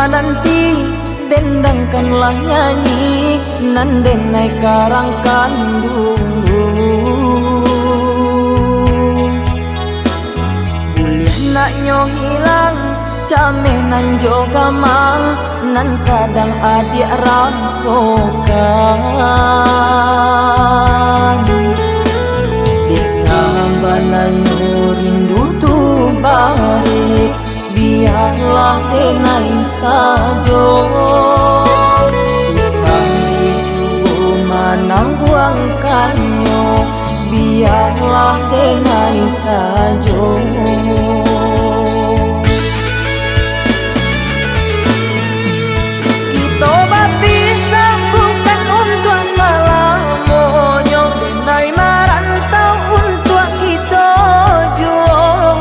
nanti dendangkanlah nyanyi nan denai karangkan dulu. Boleh nak nyo hilang cameh nan jo gamang nan sadang adik rasokan. Dik sambana nyo rindu tu balik biarlah denai sajo. Pisang dijugo manangguang kanyo biarlah denai sajo. Kita berpisah bukan untuk salah monyo, denai merantau untuk kita jual.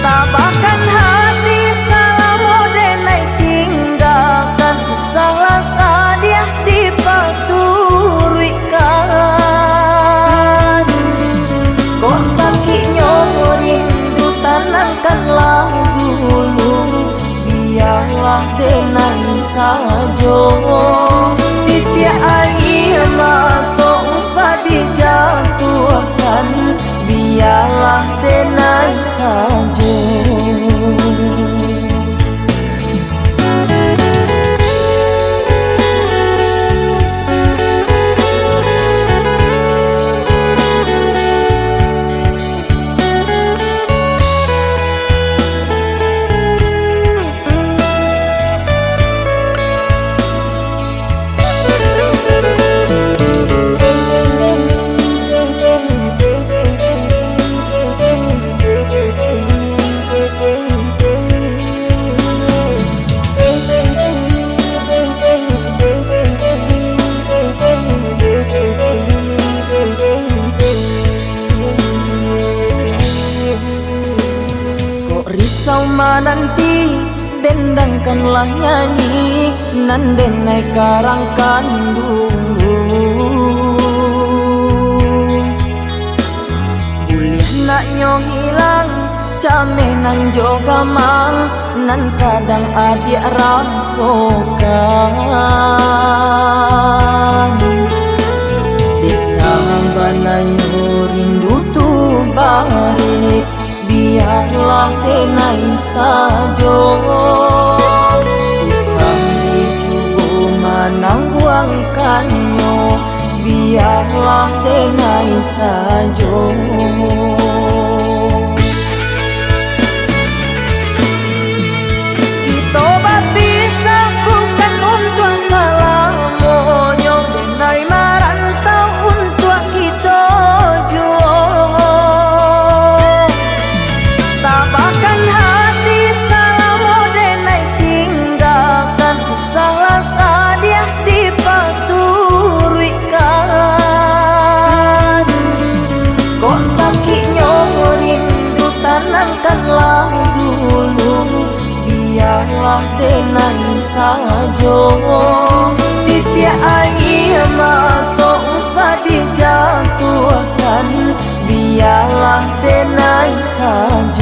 Tabahkan hati salah denai tinggalkan, salah sadia dipaturikan. Kok sakitnya rindu tanamkanlah dulu, biarlah denai sajo. Titik air mata usah dijatuhkan, biarlah denai sajo. Risau nanti dendangkanlah nyanyi nan denai karangkan dulu. Boleh nak nyo hilang cameh nan jo gamang nan sadang adik rasokan. Dik sambana nyo rindu tu balik biarlah denai sajo. Pisang dijugo manangguang kanyo biarlah denai sajo. Kita berpisah bukan untuk salah monyo, denai merantau untuk kita jual. Tabahkan hati salah denai tinggalkan, salah sadia dipaturikan. Kok sakitnya rindu tanamkanlah dulu, biarlah denai sajo. Titik air mata usah dijatuhkan, biarlah denai sajo.